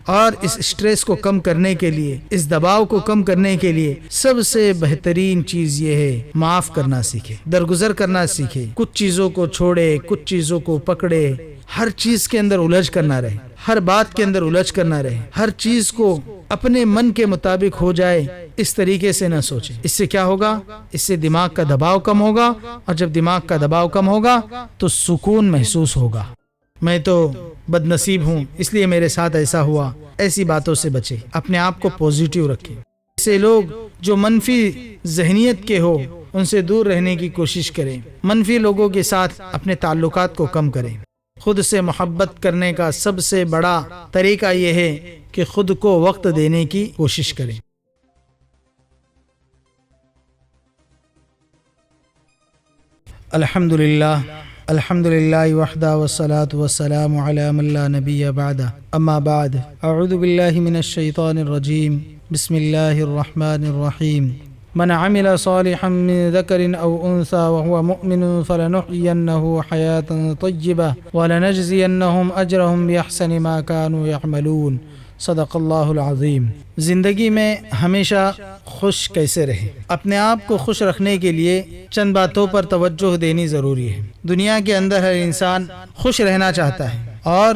اور اس سٹریس کو کم کرنے کے لیے، اس دباؤ کو کم کرنے کے لیے سب سے بہترین چیز یہ ہے معاف کرنا سیکھے، درگزر کرنا سیکھے، کچھ چیزوں کو چھوڑے، کچھ چیزوں کو پکڑے، ہر چیز کے اندر الجھ کر نہ رہے، ہر بات کے اندر الجھ کر نہ رہے، ہر چیز کو اپنے من کے مطابق ہو جائے اس طریقے سے نہ سوچے۔ اس سے کیا ہوگا؟ اس سے دماغ کا دباؤ کم ہوگا، اور جب دماغ کا دباؤ کم ہوگا تو سکون محسوس ہوگا۔ میں تو بد نصیب ہوں اس لیے میرے ساتھ ایسا ہوا، ایسی باتوں سے بچے، اپنے آپ کو پوزیٹیو رکھیں۔ ایسے لوگ جو منفی ذہنیت کے ہو ان سے دور رہنے کی کوشش کریں، منفی لوگوں کے ساتھ اپنے تعلقات کو کم کریں۔ خود سے محبت کرنے کا سب سے بڑا طریقہ یہ ہے کہ خود کو وقت دینے کی کوشش کریں۔ الحمدللہ الحمدللہ وحدہ والصلاة والسلام علی من لا نبی بعدہ، اما بعد، اعوذ باللہ من الشیطان الرجیم، بسم اللہ الرحمن الرحیم۔ من عمل صالحا من ذکر او انثى وهو مؤمن فلنحيينه حياة طیبة ولنجزینهم اجرهم بأحسن ما كانوا يعملون، صدق اللہ العظیم۔ زندگی میں ہمیشہ خوش کیسے رہے؟ اپنے آپ کو خوش رکھنے کے لیے چند باتوں پر توجہ دینی ضروری ہے۔ دنیا کے اندر ہر انسان خوش رہنا چاہتا ہے، اور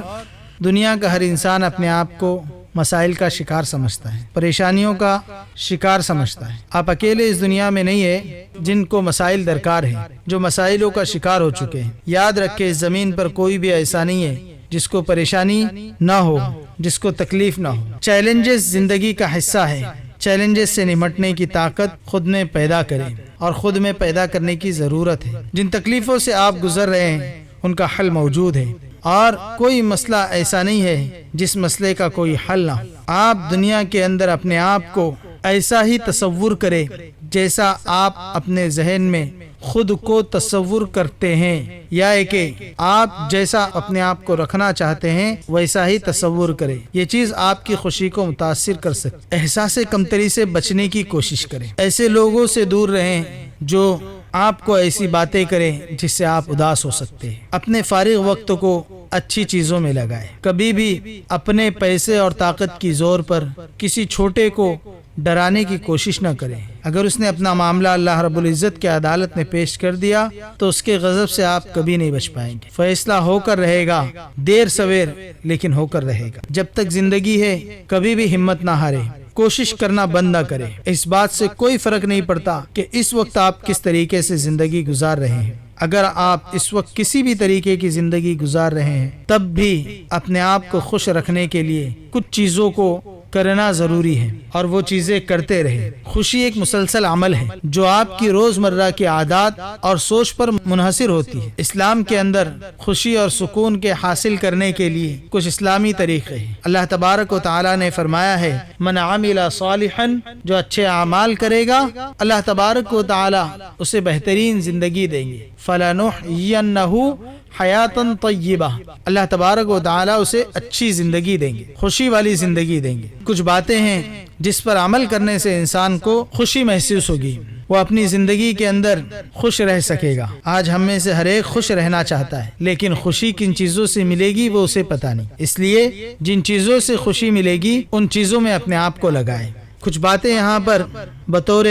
دنیا کا ہر انسان اپنے آپ کو مسائل کا شکار سمجھتا ہے، پریشانیوں کا شکار سمجھتا ہے۔ آپ اکیلے اس دنیا میں نہیں ہیں جن کو مسائل درکار ہیں، جو مسائلوں کا شکار ہو چکے ہیں۔ یاد رکھے اس زمین پر کوئی بھی ایسا نہیں ہے جس کو پریشانی نہ ہو، جس کو تکلیف نہ ہو۔ چیلنجز زندگی کا حصہ ہے، چیلنجز سے نمٹنے کی طاقت خود میں پیدا کریں، اور خود میں پیدا کرنے کی ضرورت ہے۔ جن تکلیفوں سے آپ گزر رہے ہیں ان کا حل موجود ہے، اور کوئی مسئلہ ایسا نہیں ہے جس مسئلے کا کوئی حل نہ ہو۔ آپ دنیا کے اندر اپنے آپ کو ایسا ہی تصور کریں جیسا آپ اپنے ذہن میں خود کو تصور کرتے ہیں، یا کہ آپ جیسا اپنے آپ کو رکھنا چاہتے ہیں ویسا ہی تصور کریں۔ یہ چیز آپ کی خوشی کو متاثر کر سکتی۔ احساس کمتری سے بچنے کی کوشش کریں، ایسے لوگوں سے دور رہیں جو آپ کو ایسی باتیں کریں جس سے آپ اداس ہو سکتے ہیں۔ اپنے فارغ وقت کو اچھی چیزوں میں لگائیں۔ کبھی بھی اپنے پیسے اور طاقت کی زور پر کسی چھوٹے کو ڈرانے کی کوشش نہ کریں۔ اگر اس نے اپنا معاملہ اللہ رب العزت کی عدالت میں پیش کر دیا تو اس کے غضب سے آپ کبھی نہیں بچ پائیں گے۔ فیصلہ ہو کر رہے گا، دیر سویر لیکن ہو کر رہے گا۔ جب تک زندگی ہے کبھی بھی ہمت نہ ہارے، کوشش کرنا بند نہ کرے۔ اس بات سے کوئی فرق نہیں پڑتا کہ اس وقت آپ کس طریقے سے زندگی گزار رہے ہیں۔ اگر آپ اس وقت کسی بھی طریقے کی زندگی گزار رہے ہیں تب بھی اپنے آپ کو خوش رکھنے کے لیے کچھ چیزوں کو کرنا ضروری ہے، اور وہ چیزیں کرتے رہیں۔ خوشی ایک مسلسل عمل ہے جو آپ کی روزمرہ کی عادات اور سوچ پر منحصر ہوتی ہے۔ اسلام کے اندر خوشی اور سکون کے حاصل کرنے کے لیے کچھ اسلامی طریقے ہیں۔ اللہ تبارک و تعالی نے فرمایا ہے، من عمل صالحا، جو اچھے اعمال کرے گا اللہ تبارک و تعالی اسے بہترین زندگی دیں گے۔ فَلَنُحْيِيَنَّهُ حیاتاً طیبہ، اللہ تبارک و تعالیٰ اسے اچھی زندگی دیں گے، خوشی والی زندگی دیں گے۔ کچھ باتیں ہیں جس پر عمل کرنے سے انسان کو خوشی محسوس ہوگی، وہ اپنی زندگی کے اندر خوش رہ سکے گا۔ آج ہم میں سے ہر ایک خوش رہنا چاہتا ہے، لیکن خوشی کن چیزوں سے ملے گی وہ اسے پتہ نہیں۔ اس لیے جن چیزوں سے خوشی ملے گی ان چیزوں میں اپنے آپ کو لگائیں۔ کچھ باتیں یہاں پر بطور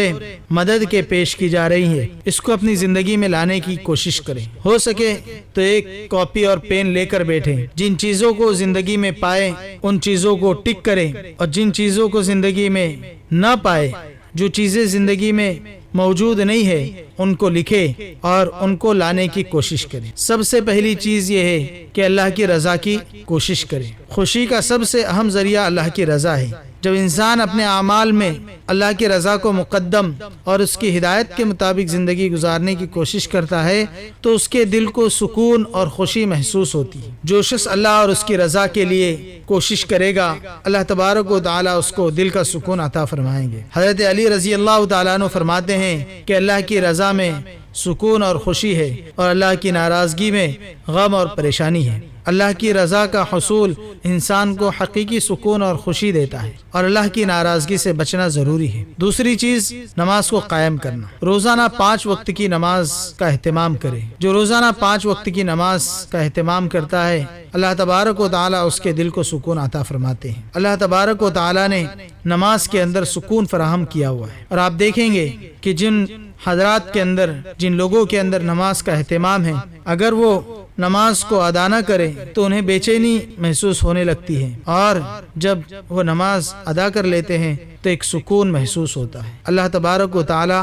مدد کے پیش کی جا رہی ہیں، اس کو اپنی زندگی میں لانے کی کوشش کریں۔ ہو سکے تو ایک کاپی اور پین لے کر بیٹھیں، جن چیزوں کو زندگی میں پائیں ان چیزوں کو ٹک کریں، اور جن چیزوں کو زندگی میں نہ پائے، جو چیزیں زندگی میں موجود نہیں ہے ان کو لکھیں اور ان کو لانے کی کوشش کریں۔ سب سے پہلی چیز یہ ہے کہ اللہ کی رضا کی کوشش کریں۔ خوشی کا سب سے اہم ذریعہ اللہ کی رضا ہے۔ جب انسان اپنے اعمال میں اللہ کی رضا کو مقدم اور اس کی ہدایت کے مطابق زندگی گزارنے کی کوشش کرتا ہے تو اس کے دل کو سکون اور خوشی محسوس ہوتی ہے۔ جو شخص اللہ اور اس کی رضا کے لیے کوشش کرے گا اللہ تبارک و تعالیٰ اس کو دل کا سکون عطا فرمائیں گے۔ حضرت علی رضی اللہ تعالیٰ عنہ فرماتے ہیں کہ اللہ کی رضا میں سکون اور خوشی ہے، اور اللہ کی ناراضگی میں غم اور پریشانی ہے۔ اللہ کی رضا کا حصول انسان کو حقیقی سکون اور خوشی دیتا ہے، اور اللہ کی ناراضگی سے بچنا ضروری ہے۔ دوسری چیز، نماز کو قائم کرنا۔ روزانہ 5 وقت کی نماز کا اہتمام کرے۔ جو روزانہ 5 وقت کی نماز کا اہتمام کرتا ہے، اللہ تبارک و تعالیٰ اس کے دل کو سکون عطا فرماتے ہیں۔ اللہ تبارک و تعالیٰ نے نماز کے اندر سکون فراہم کیا ہوا ہے، اور آپ دیکھیں گے کہ جن حضرات کے اندر، جن لوگوں کے اندر نماز کا اہتمام ہے، اگر وہ نماز کو ادا نہ کرے تو انہیں بے چینی محسوس ہونے لگتی ہے، اور جب وہ نماز ادا کر لیتے ہیں تو ایک سکون محسوس ہوتا ہے۔ اللہ تبارک و تعالی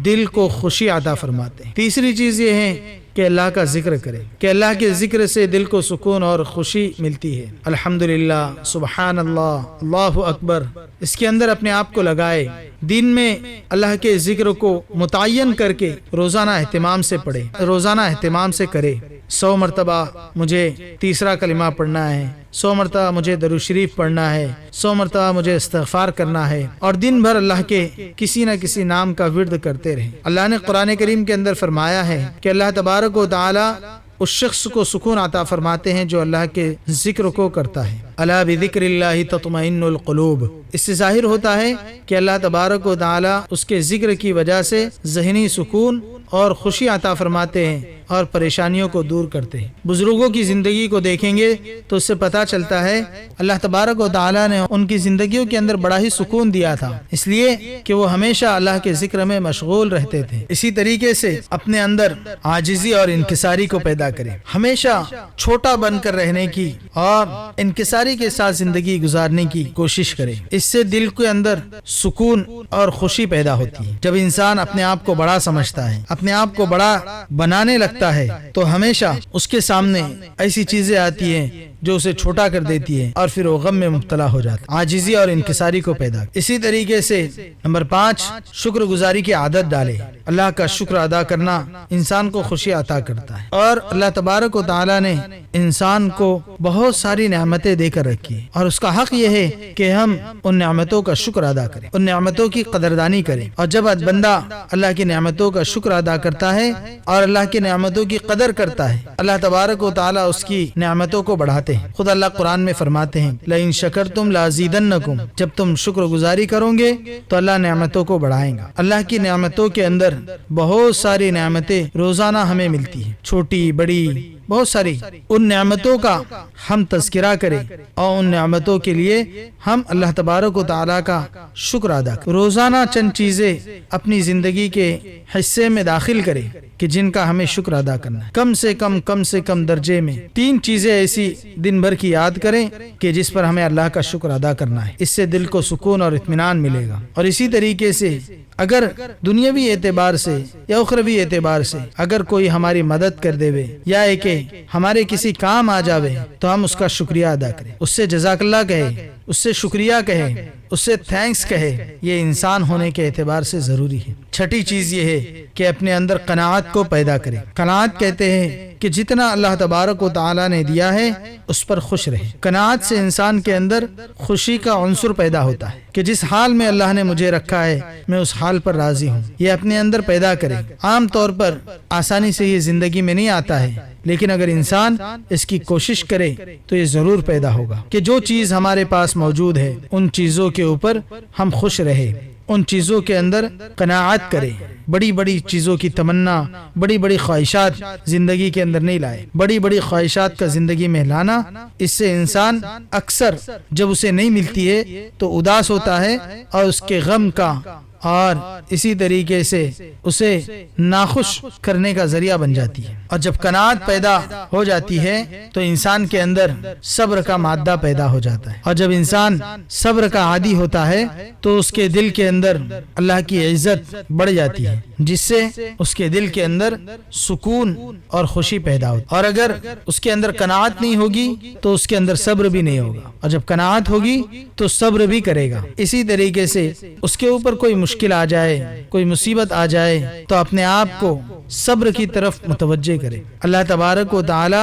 دل کو خوشی عطا فرماتے ہیں۔ تیسری چیز یہ ہے کہ اللہ کا ذکر کرے، کہ اللہ کے ذکر سے دل کو سکون اور خوشی ملتی ہے۔ الحمدللہ، سبحان اللہ، اللہ اکبر، اس کے اندر اپنے آپ کو لگائے، دن میں اللہ کے ذکر کو متعین کر کے روزانہ اہتمام سے پڑھے، روزانہ اہتمام سے کرے۔ 100 مرتبہ مجھے تیسرا کلمہ پڑھنا ہے، 100 مرتبہ مجھے درود شریف پڑھنا ہے، 100 مرتبہ مجھے استغفار کرنا ہے، اور دن بھر اللہ کے کسی نہ کسی نام کا ورد کرتے رہے۔ اللہ نے قرآن کریم کے اندر فرمایا ہے کہ اللہ تبارک و تعالی اس شخص کو سکون عطا فرماتے ہیں جو اللہ کے ذکر کو کرتا ہے۔ الا بذکر اللہ تطمئن القلوب، اس سے ظاہر ہوتا ہے کہ اللہ تبارک و تعالی اس کے ذکر کی وجہ سے ذہنی سکون اور خوشی عطا فرماتے ہیں اور پریشانیوں کو دور کرتے ہیں۔ بزرگوں کی زندگی کو دیکھیں گے تو اس سے پتہ چلتا ہے اللہ تبارک و تعالی نے ان کی زندگیوں کے اندر بڑا ہی سکون دیا تھا، اس لیے کہ وہ ہمیشہ اللہ کے ذکر میں مشغول رہتے تھے۔ اسی طریقے سے اپنے اندر عاجزی اور انکساری کو پیدا کریں، ہمیشہ چھوٹا بن کر رہنے کی اور انکساری کے ساتھ زندگی گزارنے کی کوشش کریں۔ اس سے دل کے اندر سکون اور خوشی پیدا ہوتی ہے۔ جب انسان اپنے آپ کو بڑا سمجھتا ہے، اپنے آپ کو بڑا بنانے لگتا ہے، تو ہمیشہ اس کے سامنے ایسی چیزیں آتی ہیں جو اسے چھوٹا کر دیتی ہے، اور پھر وہ غم میں مبتلا ہو جاتا ہے۔ عاجزی اور انکساری کو پیدا۔ اسی طریقے سے نمبر 5، شکر گزاری کی عادت ڈالے۔ اللہ کا شکر ادا کرنا انسان کو خوشی عطا کرتا ہے، اور اللہ تبارک و تعالی نے انسان کو بہت ساری نعمتیں دے کر رکھی ہے، اور اس کا حق یہ ہے کہ ہم ان نعمتوں کا شکر ادا کریں، ان نعمتوں کی قدردانی کریں۔ اور جب بندہ اللہ کی نعمتوں کا شکر ادا کرتا ہے اور اللہ کی نعمتوں کی قدر کرتا ہے، اللہ تبارک و تعالی اس کی نعمتوں کو بڑھاتے ہیں۔ خود اللہ قرآن میں فرماتے ہیں لئن شکرتم لازیدنکم، جب تم شکر گزاری کرو گے تو اللہ نعمتوں کو بڑھائیں گا۔ اللہ کی نعمتوں کے اندر بہت ساری نعمتیں روزانہ ہمیں ملتی ہیں، چھوٹی بڑی بہت ساری۔ ان نعمتوں کا ہم تذکرہ کریں اور ان نعمتوں کے لیے ہم اللہ تبارک و تعالیٰ کا شکر ادا کریں۔ روزانہ چند چیزیں اپنی زندگی کے حصے میں داخل کریں کہ جن کا ہمیں شکر ادا کرنا ہے۔ کم سے کم درجے میں 3 چیزیں ایسی دن بھر کی یاد کریں کہ جس پر ہمیں اللہ کا شکر ادا کرنا ہے۔ اس سے دل کو سکون اور اطمینان ملے گا۔ اور اسی طریقے سے اگر دنیاوی اعتبار سے یا اخروی اعتبار سے اگر کوئی ہماری مدد کر دے یا کہ ہمارے کسی کام آ جاوے تو ہم اس کا شکریہ ادا کریں، اس سے جزاک اللہ کہے، اس سے شکریہ کہے، اس سے تھینکس کہے۔ یہ انسان ہونے کے اعتبار سے ضروری ہے۔ چھٹی چیز یہ ہے کہ اپنے اندر قناعت کو پیدا کرے۔ قناعت کہتے ہیں کہ جتنا اللہ تبارک و تعالیٰ نے دیا ہے اس پر خوش رہے۔ قناعت سے انسان کے اندر خوشی کا عنصر پیدا ہوتا ہے کہ جس حال میں اللہ نے مجھے رکھا ہے میں اس حال پر راضی ہوں، یہ اپنے اندر پیدا کرے۔ عام طور پر آسانی سے یہ زندگی میں نہیں آتا ہے، لیکن اگر انسان اس کی کوشش کرے تو یہ ضرور پیدا ہوگا کہ جو چیز ہمارے پاس موجود ہے ان چیزوں کے اوپر ہم خوش رہے، ان چیزوں کے اندر قناعت کرے۔ بڑی بڑی چیزوں کی تمنا، بڑی بڑی خواہشات زندگی کے اندر نہیں لائے۔ بڑی بڑی خواہشات کا زندگی میں لانا، اس سے انسان اکثر جب اسے نہیں ملتی ہے تو اداس ہوتا ہے اور اس کے غم کا اور اسی طریقے سے اسے ناخوش کرنے کا ذریعہ بن جاتی ہے۔ اور جب قناعت پیدا ہو جاتی ہے تو انسان کے اندر صبر کا مادہ پیدا ہو جاتا ہے، اور جب انسان صبر کا عادی ہوتا ہے تو اس کے دل کے اندر اللہ کی عزت بڑھ جاتی ہے، جس سے اس کے دل کے اندر سکون اور خوشی پیدا ہوتی ہے۔ اور اگر اس کے اندر قناعت نہیں ہوگی تو اس کے اندر صبر بھی نہیں ہوگا، اور جب قناعت ہوگی تو صبر بھی کرے گا۔ اسی طریقے سے اس کے اوپر کوئی مشکل آ جائے، کوئی مصیبت آ جائے تو اپنے آپ کو صبر کی طرف متوجہ کرے۔ اللہ تبارک و تعالی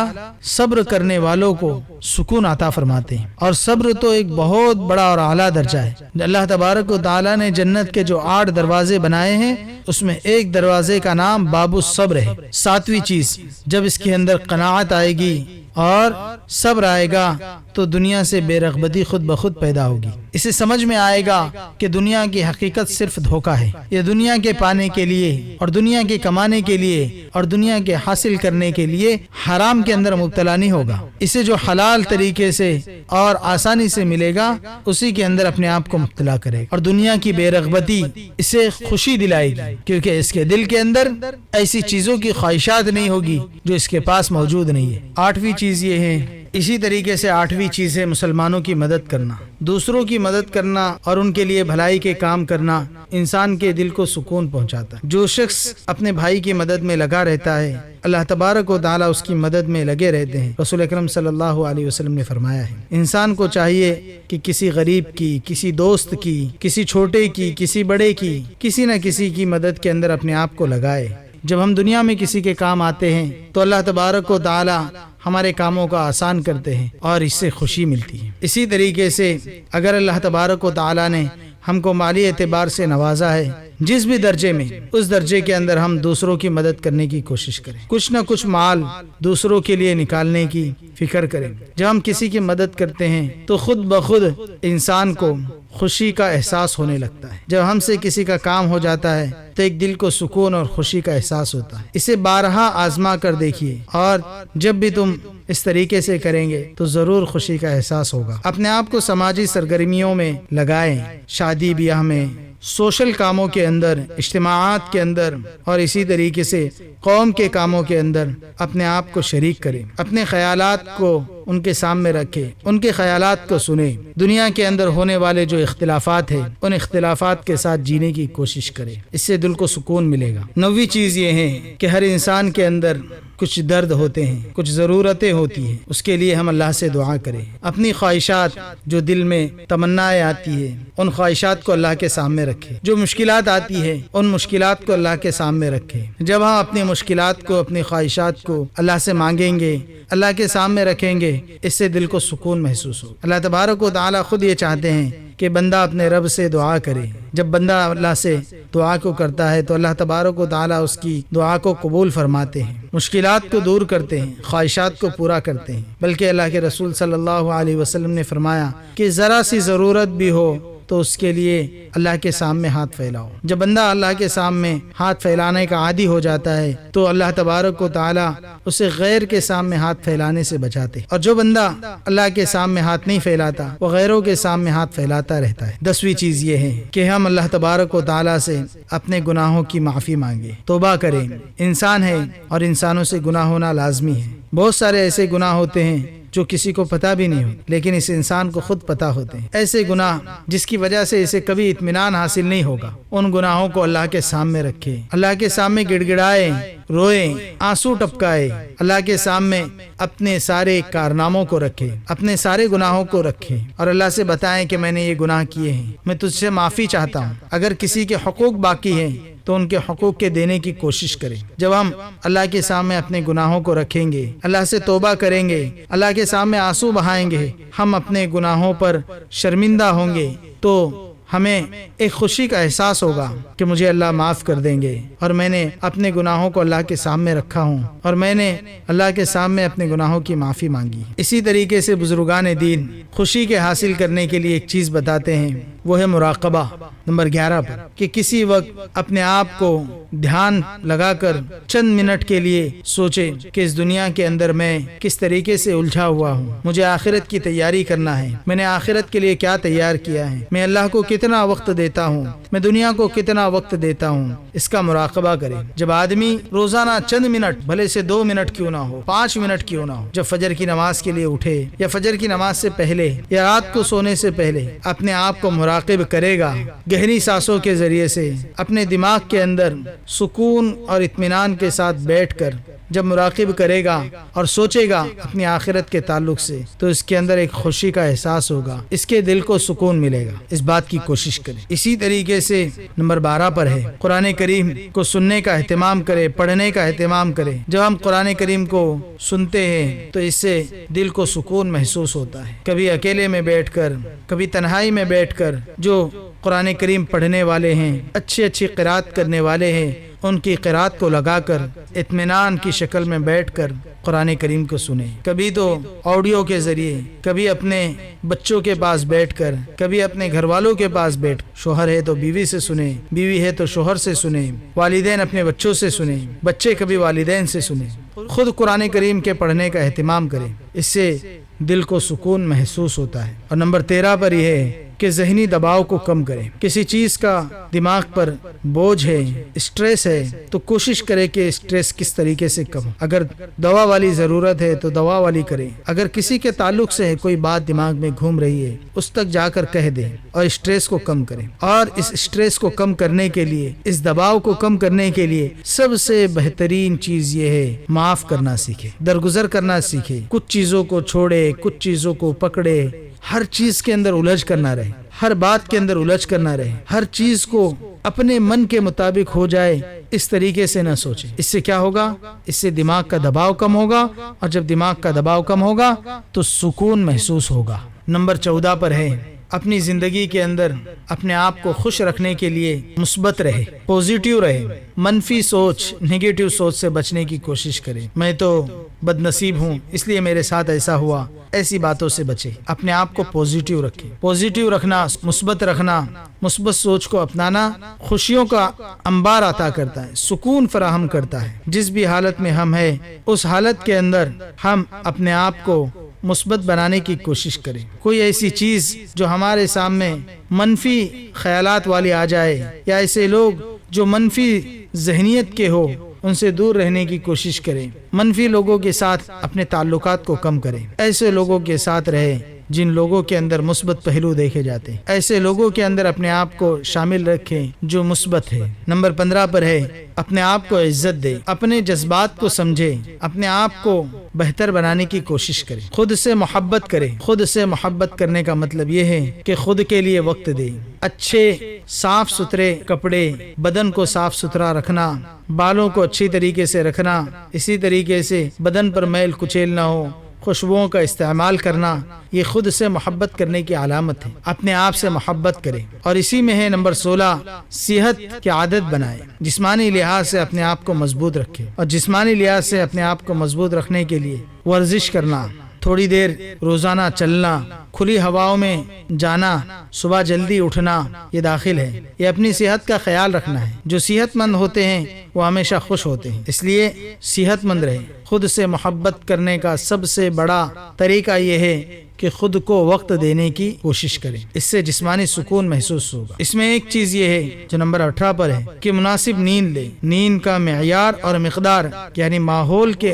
صبر کرنے والوں کو سکون عطا فرماتے ہیں، اور صبر تو ایک بہت بڑا اور اعلیٰ درجہ ہے۔ اللہ تبارک و تعالی نے جنت کے جو 8 دروازے بنائے ہیں اس میں ایک دروازے کا نام باب الصبر ہے۔ 7ویں چیز، جب اس کے اندر قناعت آئے گی اور صبر آئے گا تو دنیا سے بے رغبتی خود بخود پیدا ہوگی۔ اسے سمجھ میں آئے گا کہ دنیا کی حقیقت صرف دھوکہ ہے۔ یہ دنیا کے پانے کے لیے اور دنیا کے کمانے کے لیے اور دنیا کے حاصل کرنے کے لیے حرام کے اندر مبتلا نہیں ہوگا۔ اسے جو حلال طریقے سے اور آسانی سے ملے گا اسی کے اندر اپنے آپ کو مبتلا کرے گا، اور دنیا کی بے رغبتی اسے خوشی دلائے گی، کیونکہ اس کے دل کے اندر ایسی چیزوں کی خواہشات نہیں ہوگی جو اس کے پاس موجود نہیں ہے۔ 8ویں چیز یہ ہے، اسی طریقے سے 8ویں چیز ہے مسلمانوں کی مدد کرنا، دوسروں کی مدد کرنا اور ان کے لیے بھلائی کے کام کرنا انسان کے دل کو سکون پہنچاتا ہے۔ جو شخص اپنے بھائی کی مدد میں لگا رہتا ہے اللہ تبارک و تعالی اس کی مدد میں لگے رہتے ہیں۔ رسول اکرم صلی اللہ علیہ وسلم نے فرمایا ہے انسان کو چاہیے کہ کسی غریب کی، کسی دوست کی، کسی چھوٹے کی، کسی بڑے کی، کسی نہ کسی کی مدد کے اندر اپنے آپ کو لگائے۔ جب ہم دنیا میں کسی کے کام آتے ہیں تو اللہ تبارک و تعالی ہمارے کاموں کا آسان کرتے ہیں اور اس سے خوشی ملتی ہے۔ اسی طریقے سے اگر اللہ تبارک و تعالی نے ہم کو مالی اعتبار سے نوازا ہے، جس بھی درجے میں، اس درجے کے اندر ہم دوسروں کی مدد کرنے کی کوشش کریں، کچھ نہ کچھ مال دوسروں کے لیے نکالنے کی فکر کریں۔ جب ہم کسی کی مدد کرتے ہیں تو خود بخود انسان کو خوشی کا احساس ہونے لگتا ہے۔ جب ہم سے کسی کا کام ہو جاتا ہے تو ایک دل کو سکون اور خوشی کا احساس ہوتا ہے۔ اسے بارہا آزما کر دیکھیے، اور جب بھی تم اس طریقے سے کریں گے تو ضرور خوشی کا احساس ہوگا۔ اپنے آپ کو سماجی سرگرمیوں میں لگائیں، شادی بیاہ میں، سوشل کاموں کے اندر، اجتماعات کے اندر، اور اسی طریقے سے قوم کے کاموں کے اندر اپنے آپ کو شریک کریں۔ اپنے خیالات کو ان کے سامنے رکھیں، ان کے خیالات کو سنیں۔ دنیا کے اندر ہونے والے جو اختلافات ہیں ان اختلافات کے ساتھ جینے کی کوشش کریں، اس سے دل کو سکون ملے گا۔ 9ویں چیز یہ ہے کہ ہر انسان کے اندر کچھ درد ہوتے ہیں، کچھ ضرورتیں ہوتی ہیں، اس کے لیے ہم اللہ سے دعا کریں۔ اپنی خواہشات جو دل میں تمنائیں آتی ہے ان خواہشات کو اللہ کے سامنے رکھیں۔ جو مشکلات آتی ہے ان مشکلات کو اللہ کے سامنے رکھیں۔ جب ہم اپنی مشکلات کو، اپنی خواہشات کو اللہ سے مانگیں گے، اللہ کے سامنے رکھیں گے، اس سے دل کو سکون محسوس ہو۔ اللہ تبارک و تعالی خود یہ چاہتے ہیں کہ بندہ اپنے رب سے دعا کرے۔ جب بندہ اللہ سے دعا کو کرتا ہے تو اللہ تبارک و تعالی اس کی دعا کو قبول فرماتے ہیں، مشکلات کو دور کرتے ہیں، خواہشات کو پورا کرتے ہیں۔ بلکہ اللہ کے رسول صلی اللہ علیہ وسلم نے فرمایا کہ ذرا سی ضرورت بھی ہو تو اس کے لیے اللہ کے سامنے ہاتھ پھیلاؤ۔ جب بندہ اللہ کے سامنے ہاتھ پھیلانے کا عادی ہو جاتا ہے تو اللہ تبارک و تعالی اسے غیر کے سامنے ہاتھ پھیلانے سے بچاتے، اور جو بندہ اللہ کے سامنے ہاتھ نہیں پھیلاتا وہ غیروں کے سامنے ہاتھ پھیلاتا رہتا ہے۔ 10ویں چیز یہ ہے کہ ہم اللہ تبارک و تعالی سے اپنے گناہوں کی معافی مانگیں، توبہ کریں۔ انسان ہے اور انسانوں سے گناہ ہونا لازمی ہے۔ بہت سارے ایسے گناہ ہوتے ہیں جو کسی کو پتہ بھی نہیں ہوتے، لیکن اس انسان کو خود پتہ ہوتے ہیں۔ ایسے گناہ جس کی وجہ سے اسے کبھی اطمینان حاصل نہیں ہوگا، ان گناہوں کو اللہ کے سامنے رکھے، اللہ کے سامنے گڑ گڑائے، روئے، آنسو ٹپکائے، اللہ کے سامنے اپنے سارے کارناموں کو رکھے، اپنے سارے گناہوں کو رکھے، اور اللہ سے بتائیں کہ میں نے یہ گناہ کیے ہیں، میں تجھ سے معافی چاہتا ہوں۔ اگر کسی کے حقوق باقی ہیں تو ان کے حقوق کے دینے کی کوشش کریں۔ جب ہم اللہ کے سامنے اپنے گناہوں کو رکھیں گے، اللہ سے توبہ کریں گے، اللہ کے سامنے آنسو بہائیں گے، ہم اپنے گناہوں پر شرمندہ ہوں گے تو ہمیں ایک خوشی کا احساس ہوگا کہ مجھے اللہ معاف کر دیں گے، اور میں نے اپنے گناہوں کو اللہ کے سامنے رکھا ہوں، اور میں نے اللہ کے سامنے اپنے گناہوں کی معافی مانگی۔ اسی طریقے سے بزرگان دین خوشی کے حاصل کرنے کے لیے ایک چیز بتاتے ہیں، وہ ہے مراقبہ۔ نمبر 11 پر کہ کسی وقت اپنے آپ کو دھیان لگا کر چند منٹ کے لیے سوچے کہ اس دنیا کے اندر میں کس طریقے سے الجھا ہوا ہوں، مجھے آخرت کی تیاری کرنا ہے، میں نے آخرت کے لیے کیا تیار کیا ہے، میں اللہ کو کتنا وقت دیتا ہوں، میں دنیا کو کتنا وقت دیتا ہوں، اس کا مراقبہ کریں۔ جب آدمی روزانہ چند منٹ، بھلے سے 2 منٹ کیوں نہ ہو، 5 منٹ کیوں نہ ہو، جب فجر کی نماز کے لیے اٹھے یا فجر کی نماز سے پہلے یا رات کو سونے سے پہلے اپنے آپ کو مراقب کرے گا، گہری سانسوں کے ذریعے سے اپنے دماغ کے اندر سکون اور اطمینان کے ساتھ بیٹھ کر جب مراقب کرے گا اور سوچے گا اپنی آخرت کے تعلق سے تو اس کے اندر ایک خوشی کا احساس ہوگا، اس کے دل کو سکون ملے گا۔ اس بات کی کوشش کرے۔ اسی طریقے سے نمبر 12 پر ہے قرآن کریم کو سننے کا اہتمام کرے، پڑھنے کا اہتمام کرے۔ جب ہم قرآن کریم کو سنتے ہیں تو اس سے دل کو سکون محسوس ہوتا ہے۔ کبھی اکیلے میں بیٹھ کر، کبھی تنہائی میں بیٹھ کر جو قرآن کریم پڑھنے والے ہیں، اچھی قرات کرنے والے ہیں، ان کی قرات کو لگا کر اطمینان کی شکل میں بیٹھ کر قرآن کریم کو سنیں۔ کبھی تو آڈیو کے ذریعے، کبھی اپنے بچوں کے پاس بیٹھ کر، کبھی اپنے گھر والوں کے پاس بیٹھ، شوہر ہے تو بیوی سے سنیں، بیوی ہے تو شوہر سے سنیں، والدین اپنے بچوں سے سنیں، بچے کبھی والدین سے سنیں۔ خود قرآن کریم کے پڑھنے کا اہتمام کریں، اس سے دل کو سکون محسوس ہوتا ہے۔ اور نمبر 13 پر یہ ہے کہ ذہنی دباؤ کو کم کریں۔ کسی چیز کا دماغ پر بوجھ ہے، اسٹریس ہے، تو کوشش کرے کہ اسٹریس کس طریقے سے کم ہو۔ اگر دوا والی ضرورت ہے تو دوا والی کریں۔ اگر کسی کے تعلق سے کوئی بات دماغ میں گھوم رہی ہے، اس تک جا کر کہہ دیں اور اسٹریس کو کم کریں۔ اور اس اسٹریس کو کم کرنے کے لیے، اس دباؤ کو کم کرنے کے لیے سب سے بہترین چیز یہ ہے معاف کرنا سیکھے، درگزر کرنا سیکھے، کچھ چیزوں کو چھوڑے، کچھ چیزوں کو پکڑے، ہر چیز کے اندر الجھ کر نہ رہے، ہر بات کے اندر الجھ کر نہ رہے، ہر چیز کو اپنے من کے مطابق ہو جائے اس طریقے سے نہ سوچے۔ اس سے کیا ہوگا؟ اس سے دماغ کا دباؤ کم ہوگا، اور جب دماغ کا دباؤ کم ہوگا تو سکون محسوس ہوگا۔ نمبر 14 پر ہے اپنی زندگی کے اندر اپنے آپ کو خوش رکھنے کے لیے مثبت رہے، پوزیٹیو رہے، منفی سوچ، نیگیٹو سوچ سے بچنے کی کوشش کرے۔ میں تو بد نصیب ہوں اس لیے میرے ساتھ ایسا ہوا، ایسی باتوں سے بچے۔ اپنے آپ کو پوزیٹیو رکھے۔ پوزیٹیو رکھنا، مثبت رکھنا، مثبت سوچ کو اپنانا خوشیوں کا انبار عطا کرتا ہے، سکون فراہم کرتا ہے۔ جس بھی حالت میں ہم ہیں اس حالت کے اندر ہم اپنے آپ کو مثبت بنانے کی کوشش کریں۔ کوئی ایسی چیز جو ہمارے سامنے منفی خیالات والی آ جائے، یا ایسے لوگ جو منفی ذہنیت کے ہو، ان سے دور رہنے کی کوشش کریں۔ منفی لوگوں کے ساتھ اپنے تعلقات کو کم کریں، ایسے لوگوں کے ساتھ رہیں جن لوگوں کے اندر مثبت پہلو دیکھے جاتے ہیں، ایسے لوگوں کے اندر اپنے آپ کو شامل رکھیں جو مثبت ہے۔ نمبر 15 پر ہے اپنے آپ کو عزت دے، اپنے جذبات کو سمجھے، اپنے آپ کو بہتر بنانے کی کوشش کرے، خود سے محبت کرے۔ خود سے محبت کرنے کا مطلب یہ ہے کہ خود کے لیے وقت دے، اچھے صاف ستھرے کپڑے، بدن کو صاف ستھرا رکھنا، بالوں کو اچھی طریقے سے رکھنا، اسی طریقے سے بدن پر میل کچیل نہ ہو، خوشبوؤں کا استعمال کرنا، یہ خود سے محبت کرنے کی علامت ہے۔ اپنے آپ سے محبت کرے۔ اور اسی میں ہے نمبر 16 صحت کی عادت بنائے، جسمانی لحاظ سے اپنے آپ کو مضبوط رکھے۔ اور جسمانی لحاظ سے اپنے آپ کو مضبوط رکھنے کے لیے ورزش کرنا، تھوڑی دیر روزانہ چلنا، کھلی ہواؤں میں جانا، صبح جلدی اٹھنا، یہ داخل ہے۔ یہ اپنی صحت کا خیال رکھنا ہے۔ جو صحت مند ہوتے ہیں وہ ہمیشہ خوش ہوتے ہیں، اس لیے صحت مند رہے۔ خود سے محبت کرنے کا سب سے بڑا طریقہ یہ ہے کہ خود کو وقت دینے کی کوشش کریں، اس سے جسمانی سکون محسوس ہوگا۔ اس میں ایک چیز یہ ہے جو نمبر 18 پر ہے کہ مناسب نیند لے۔ نیند کا معیار اور مقدار، یعنی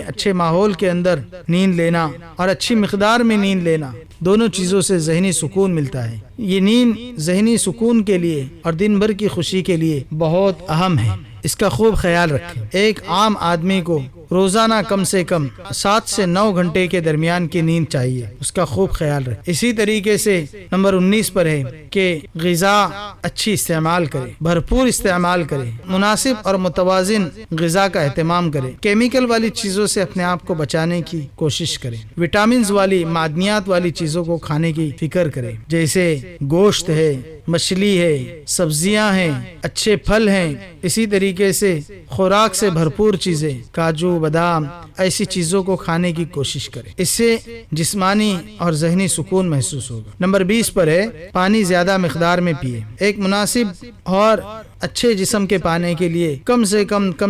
اچھے ماحول کے اندر نیند لینا اور اچھی مقدار میں نیند لینا، دونوں چیزوں سے ذہنی سکون ملتا ہے۔ یہ نیند ذہنی سکون کے لیے اور دن بھر کی خوشی کے لیے بہت اہم ہے، اس کا خوب خیال رکھیں۔ ایک عام آدمی کو روزانہ کم سے کم 7 سے 9 گھنٹے کے درمیان کی نیند چاہیے، اس کا خوب خیال رکھیں۔ اسی طریقے سے نمبر 19 پر ہے کہ غذا اچھی استعمال کرے، بھرپور استعمال کرے، مناسب اور متوازن غذا کا اہتمام کرے، کیمیکل والی چیزوں سے اپنے آپ کو بچانے کی کوشش کرے، وٹامنز والی، معدنیات والی چیزوں کو کھانے کی فکر کرے، جیسے گوشت ہے، مچھلی ہے، سبزیاں ہیں، اچھے پھل ہیں، اسی طریقے سے خوراک سے بھرپور چیزیں، کاجو، بادام، ایسی چیزوں کو کھانے کی کوشش کرے، اس سے جسمانی اور ذہنی سکون محسوس ہوگا۔ نمبر 20 پر ہے پانی زیادہ مقدار میں پیے۔ ایک مناسب اور اچھے جسم کے پانے کے لیے کم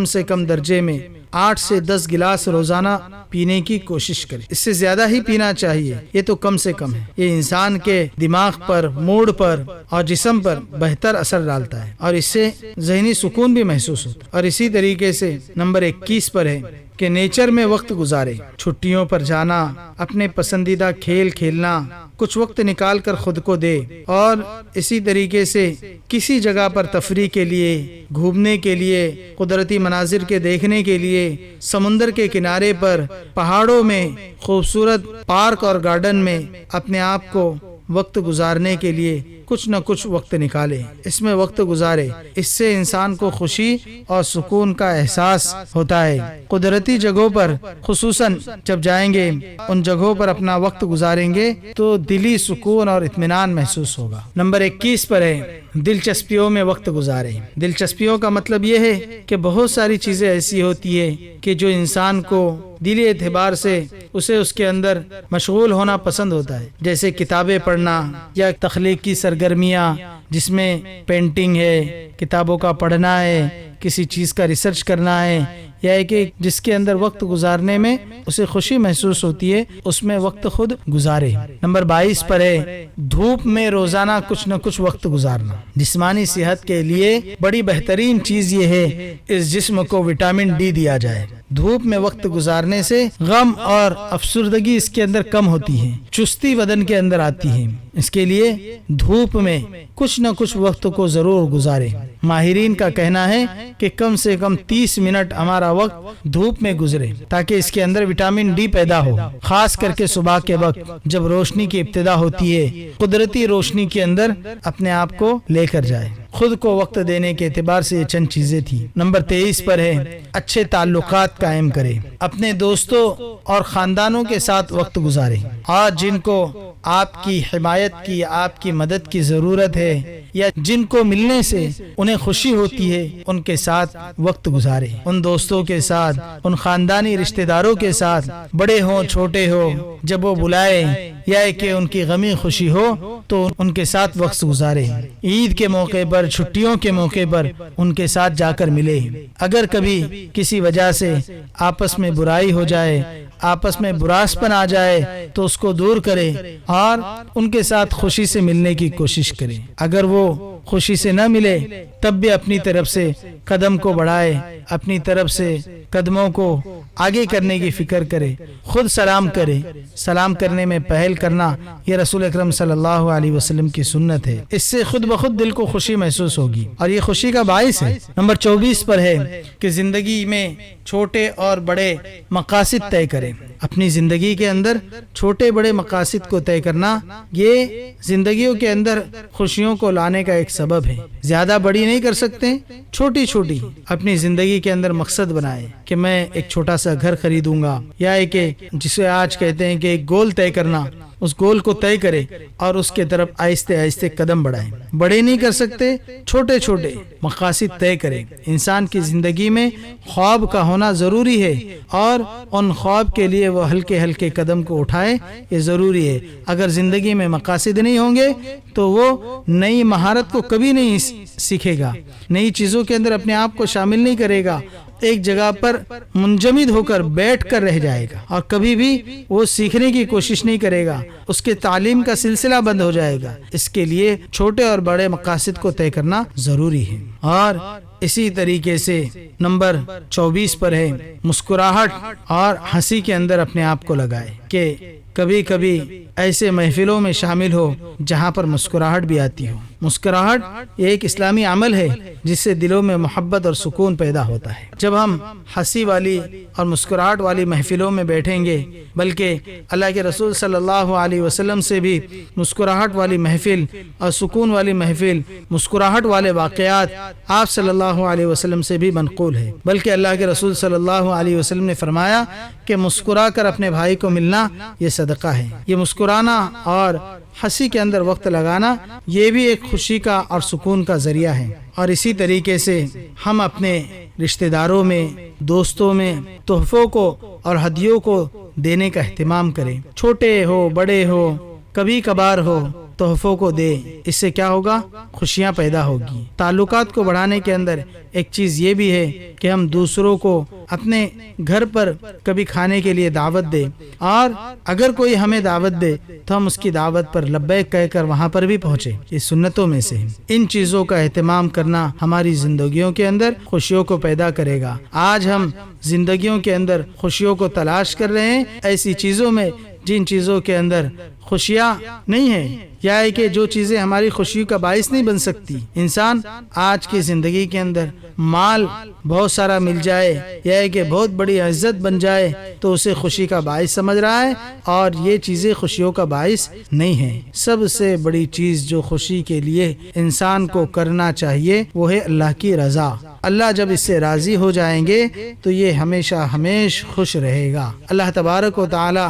سے کم درجے میں 8 سے 10 گلاس روزانہ پینے کی کوشش کرے، اس سے زیادہ ہی پینا چاہیے، یہ تو کم سے کم ہے۔ یہ انسان کے دماغ پر، موڈ پر اور جسم پر بہتر اثر ڈالتا ہے اور اس سے ذہنی سکون بھی محسوس ہوتا ہے۔ اور اسی طریقے سے نمبر 21 پر ہے کہ نیچر میں وقت گزارے، چھٹیوں پر جانا، اپنے پسندیدہ کھیل کھیلنا، کچھ وقت نکال کر خود کو دے، اور اسی طریقے سے کسی جگہ پر تفریح کے لیے، گھومنے کے لیے، قدرتی مناظر کے دیکھنے کے لیے، سمندر کے کنارے پر، پہاڑوں میں، خوبصورت پارک اور گارڈن میں اپنے آپ کو وقت گزارنے کے لیے کچھ نہ کچھ وقت نکالے، اس میں وقت گزارے۔ اس سے انسان کو خوشی اور سکون کا احساس ہوتا ہے۔ قدرتی جگہوں پر خصوصاً جب جائیں گے، ان جگہوں پر اپنا وقت گزاریں گے تو دلی سکون اور اطمینان محسوس ہوگا۔ نمبر 21 پر ہے دلچسپیوں میں وقت گزارے۔ دلچسپیوں کا مطلب یہ ہے کہ بہت ساری چیزیں ایسی ہوتی ہے کہ جو انسان کو دلی اعتبار سے اسے اس کے اندر مشغول ہونا پسند ہوتا ہے، جیسے کتابیں پڑھنا یا تخلیقی سرگرمیاں جس میں پینٹنگ ہے، کتابوں کا پڑھنا ہے، کسی چیز کا ریسرچ کرنا ہے، یا کہ جس کے اندر وقت گزارنے میں اسے خوشی محسوس ہوتی ہے، اس میں وقت خود گزارے۔ نمبر 22 پر ہے دھوپ میں روزانہ کچھ نہ کچھ وقت گزارنا۔ جسمانی صحت کے لیے بڑی بہترین چیز یہ ہے اس جسم کو وٹامن ڈی دیا جائے۔ دھوپ میں وقت گزارنے سے غم اور افسردگی اس کے اندر کم ہوتی ہے، چستی بدن کے اندر آتی ہے۔ اس کے لیے دھوپ میں کچھ نہ کچھ وقت کو ضرور گزارے۔ ماہرین کا کہنا ہے کہ کم سے کم 30 منٹ ہمارا وقت دھوپ میں گزرے تاکہ اس کے اندر وٹامن ڈی پیدا ہو، خاص کر کے صبح کے وقت جب روشنی کی ابتدا ہوتی ہے، قدرتی روشنی کے اندر اپنے آپ کو لے کر جائے۔ خود کو وقت دینے کے اعتبار سے یہ چند چیزیں تھی۔ نمبر 23 پر ہے اچھے تعلقات قائم کرے، اپنے دوستوں اور خاندانوں کے ساتھ وقت گزارے، اور جن کو آپ کی حمایت کی، آپ کی مدد کی ضرورت ہے، یا جن کو ملنے سے انہیں خوشی ہوتی ہے، ان کے ساتھ وقت گزارے۔ ان دوستوں کے ساتھ، ان خاندانی رشتہ داروں کے ساتھ، بڑے ہوں چھوٹے ہو، جب وہ بلائے یا کہ ان کی غمی خوشی ہو تو ان کے ساتھ وقت گزارے۔ عید کے موقع پر، چھٹیوں کے موقع پر ان کے ساتھ جا کر ملے۔ اگر کبھی کسی وجہ سے آپس میں برائی ہو جائے، آپس میں براس پن آ جائے تو اس کو دور کرے اور ان کے ساتھ خوشی سے ملنے کی کوشش کرے۔ اگر وہ خوشی سے نہ ملے تب بھی اپنی طرف سے قدم کو بڑھائے، اپنی طرف سے قدموں کو آگے کرنے کی فکر کرے، خود سلام کرے۔ سلام کرنے میں پہل کرنا یہ رسول اکرم صلی اللہ علیہ وسلم کی سنت ہے۔ اس سے خود بخود دل کو خوشی محسوس ہوگی اور یہ خوشی کا باعث ہے۔ نمبر 24 پر ہے کہ زندگی میں چھوٹے اور بڑے مقاصد طے کریں۔ اپنی زندگی کے اندر چھوٹے بڑے مقاصد کو طے کرنا یہ زندگیوں کے اندر خوشیوں کو لانے کا ایک سبب ہے۔ زیادہ بڑی نہیں کر سکتے، چھوٹی چھوٹی اپنی زندگی کے اندر مقصد بنائے کہ میں ایک چھوٹا سا گھر خریدوں گا، یا ایک جسے آج کہتے ہیں کہ ایک گول طے کرنا، اس گول کو طے کرے اور اس کے طرف آہستہ آہستہ قدم بڑھائے۔ بڑے نہیں کر سکتے، چھوٹے چھوٹے مقاصد طے کرے۔ انسان کی زندگی میں خواب کا ہونا ضروری ہے اور ان خواب کے لیے وہ ہلکے ہلکے قدم کو اٹھائے، یہ ضروری ہے۔ اگر زندگی میں مقاصد نہیں ہوں گے تو وہ نئی مہارت کو کبھی نہیں سیکھے گا، نئی چیزوں کے اندر اپنے آپ کو شامل نہیں کرے گا، ایک جگہ پر منجمد ہو کر بیٹھ کر رہ جائے گا اور کبھی بھی وہ سیکھنے کی کوشش نہیں کرے گا، اس کے تعلیم کا سلسلہ بند ہو جائے گا۔ اس کے لیے چھوٹے اور بڑے مقاصد کو طے کرنا ضروری ہے۔ اور اسی طریقے سے نمبر 24 پر ہے مسکراہٹ اور ہنسی کے اندر اپنے آپ کو لگائے، کہ کبھی کبھی ایسے محفلوں میں شامل ہو جہاں پر مسکراہٹ بھی آتی ہو۔ مسکراہٹ یہ ایک اسلامی عمل ہے جس سے دلوں میں محبت اور سکون پیدا ہوتا ہے۔ جب ہم ہنسی والی اور مسکراہٹ والی محفلوں میں بیٹھیں گے، بلکہ اللہ کے رسول صلی اللہ علیہ وسلم سے بھی مسکراہٹ والی محفل اور سکون والی محفل، مسکراہٹ والے واقعات آپ صلی اللہ علیہ وسلم سے بھی منقول ہے۔ بلکہ اللہ کے رسول صلی اللہ علیہ وسلم نے فرمایا کہ مسکرا کر اپنے بھائی کو ملنا یہ صدقہ ہے۔ یہ مسکرانا اور ہنسی کے اندر وقت لگانا یہ بھی ایک خوشی کا اور سکون کا ذریعہ ہے۔ اور اسی طریقے سے ہم اپنے رشتہ داروں میں، دوستوں میں تحفوں کو اور ہدیوں کو دینے کا اہتمام کریں، چھوٹے ہو بڑے ہو، کبھی کبھار ہو، تحفوں کو دے۔ اس سے کیا ہوگا؟ خوشیاں پیدا ہوگی۔ تعلقات کو بڑھانے کے اندر ایک چیز یہ بھی ہے کہ ہم دوسروں کو اپنے گھر پر کبھی کھانے کے لیے دعوت دے، اور اگر کوئی ہمیں دعوت دے تو ہم اس کی دعوت پر لبیک کہہ کر وہاں پر بھی پہنچے۔ یہ سنتوں میں سے ان چیزوں کا اہتمام کرنا ہماری زندگیوں کے اندر خوشیوں کو پیدا کرے گا۔ آج ہم زندگیوں کے اندر خوشیوں کو تلاش کر رہے ہیں ایسی چیزوں میں جن چیزوں کے اندر خوشیاں نہیں ہیں، یا ہے کہ جو چیزیں ہماری خوشی کا باعث نہیں بن سکتی۔ انسان آج کی زندگی کے اندر مال بہت سارا مل جائے یا ہے کہ بہت بڑی عزت بن جائے تو اسے خوشی کا باعث سمجھ رہا ہے، اور یہ چیزیں خوشیوں کا باعث نہیں ہیں۔ سب سے بڑی چیز جو خوشی کے لیے انسان کو کرنا چاہیے وہ ہے اللہ کی رضا۔ اللہ جب اس سے راضی ہو جائیں گے تو یہ ہمیشہ ہمیشہ خوش رہے گا۔ اللہ تبارک و تعالی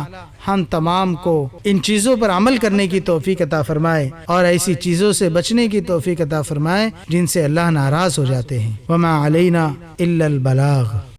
ہم تمام کو ان چیزوں پر عمل کرنے کی توفیق عطا فرمائے اور ایسی چیزوں سے بچنے کی توفیق عطا فرمائے جن سے اللہ ناراض ہو جاتے ہیں۔ وما علینا الا البلاغ۔